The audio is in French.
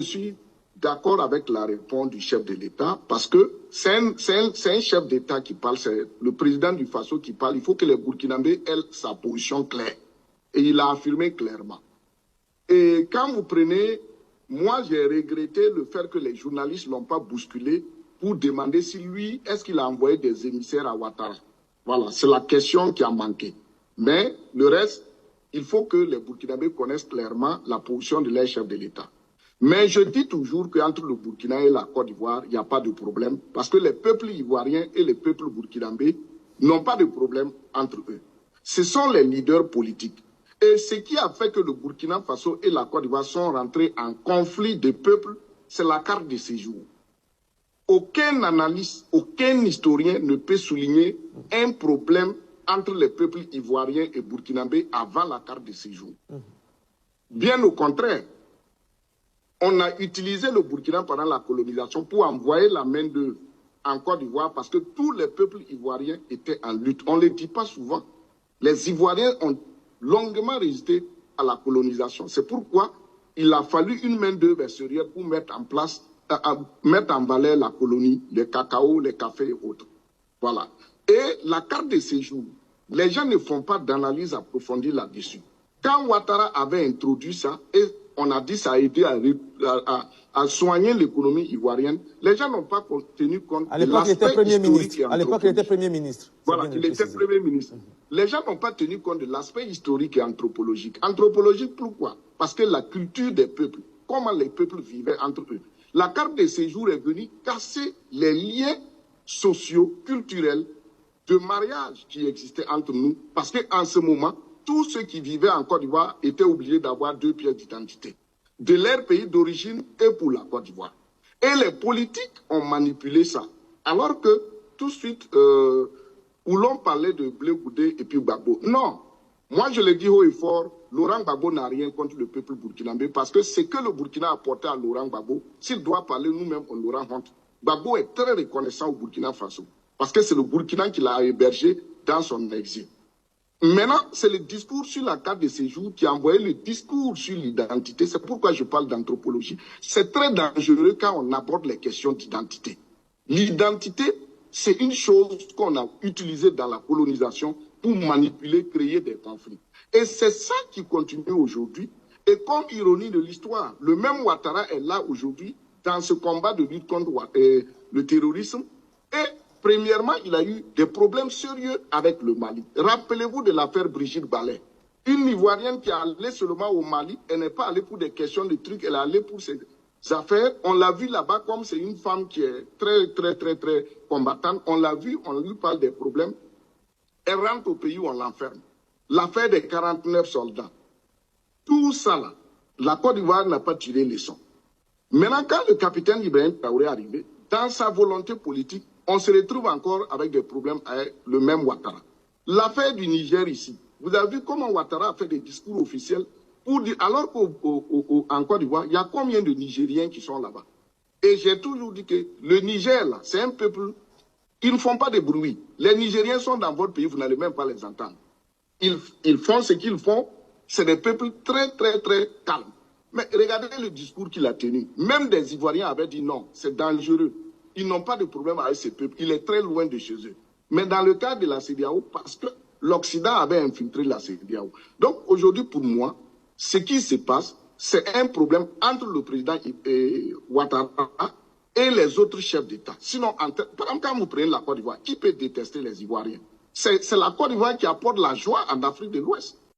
Je suis d'accord avec la réponse du chef de l'État parce que c'est un chef d'État qui parle, c'est le président du Faso qui parle. Il faut que les Burkinabés aient sa position claire. Et il a affirmé clairement. Et quand vous prenez, moi j'ai regretté le fait que les journalistes ne l'ont pas bousculé pour demander si lui, est-ce qu'il a envoyé des émissaires à Ouattara. Voilà, c'est la question qui a manqué. Mais le reste, il faut que les Burkinabés connaissent clairement la position de leur chef de l'État. Mais je dis toujours qu'entre le Burkina et la Côte d'Ivoire, il n'y a pas de problème parce que les peuples ivoiriens et les peuples burkinabés n'ont pas de problème entre eux. Ce sont les leaders politiques. Et ce qui a fait que le Burkina Faso et la Côte d'Ivoire sont rentrés en conflit de peuples, c'est la carte de séjour. Aucun analyste, aucun historien ne peut souligner un problème entre les peuples ivoiriens et burkinabés avant la carte de séjour. Bien au contraire, on a utilisé le Burkina pendant la colonisation pour envoyer la main-d'œuvre en Côte d'Ivoire parce que tous les peuples ivoiriens étaient en lutte. On ne le dit pas souvent. Les Ivoiriens ont longuement résisté à la colonisation. C'est pourquoi il a fallu une main-d'œuvre extérieure pour mettre en place, mettre en valeur la colonie, le cacao, les cafés et autres. Voilà. Et la carte de séjour, les gens ne font pas d'analyse approfondie là-dessus. Quand Ouattara avait introduit ça, et on a dit ça a aidé à soigner l'économie ivoirienne, les gens n'ont pas tenu compte de l'aspect historique et anthropologique. À l'époque, il était Premier ministre. Voilà, il était Premier ministre. Les gens n'ont pas tenu compte de l'aspect historique et anthropologique. Anthropologique, pourquoi? Parce que la culture des peuples, comment les peuples vivaient entre eux. La carte de séjour est venue casser les liens sociaux, culturels, de mariage qui existaient entre nous, parce qu'en ce moment, tous ceux qui vivaient en Côte d'Ivoire étaient obligés d'avoir 2 pièces d'identité, de leur pays d'origine et pour la Côte d'Ivoire. Et les politiques ont manipulé ça. Alors que tout de suite, où l'on parlait de Blé Goudé et puis Gbagbo. Non, moi je le dis haut et fort, Laurent Gbagbo n'a rien contre le peuple burkinabé parce que ce que le Burkina a apporté à Laurent Gbagbo, s'il doit parler nous-mêmes, on l'aura honte. Gbagbo est très reconnaissant au Burkina Faso parce que c'est le Burkina qui l'a hébergé dans son exil. Maintenant, c'est le discours sur la carte de séjour qui a envoyé le discours sur l'identité. C'est pourquoi je parle d'anthropologie. C'est très dangereux quand on aborde les questions d'identité. L'identité, c'est une chose qu'on a utilisée dans la colonisation pour manipuler, créer des conflits. Et c'est ça qui continue aujourd'hui. Et comme ironie de l'histoire, le même Ouattara est là aujourd'hui dans ce combat de lutte contre le terrorisme. Et premièrement, il a eu des problèmes sérieux avec le Mali. Rappelez-vous de l'affaire Brigitte Ballet. Une Ivoirienne qui est allée seulement au Mali, elle n'est pas allée pour des questions de trucs, elle est allée pour ses affaires. On l'a vu là-bas comme c'est une femme qui est très combattante. On l'a vu, on lui parle des problèmes. Elle rentre au pays où on l'enferme. L'affaire des 49 soldats. Tout ça là, la Côte d'Ivoire n'a pas tiré les leçons. Maintenant, quand le capitaine Ibrahim Traoré est arrivé, dans sa volonté politique, on se retrouve encore avec des problèmes avec le même Ouattara. L'affaire du Niger ici, vous avez vu comment Ouattara a fait des discours officiels pour dire, alors qu'en Côte d'Ivoire, il y a combien de Nigériens qui sont là-bas? Et j'ai toujours dit que le Niger, là, c'est un peuple, ils ne font pas de bruit. Les Nigériens sont dans votre pays, vous n'allez même pas les entendre. Ils font ce qu'ils font, c'est des peuples très calmes. Mais regardez le discours qu'il a tenu. Même des Ivoiriens avaient dit non, c'est dangereux. Ils n'ont pas de problème avec ce peuple. Il est très loin de chez eux. Mais dans le cas de la CEDEAO, parce que l'Occident avait infiltré la CEDEAO. Donc aujourd'hui, pour moi, ce qui se passe, c'est un problème entre le président Ouattara et les autres chefs d'État. Sinon, par exemple, quand vous prenez la Côte d'Ivoire, qui peut détester les Ivoiriens? C'est la Côte d'Ivoire qui apporte la joie en Afrique de l'Ouest.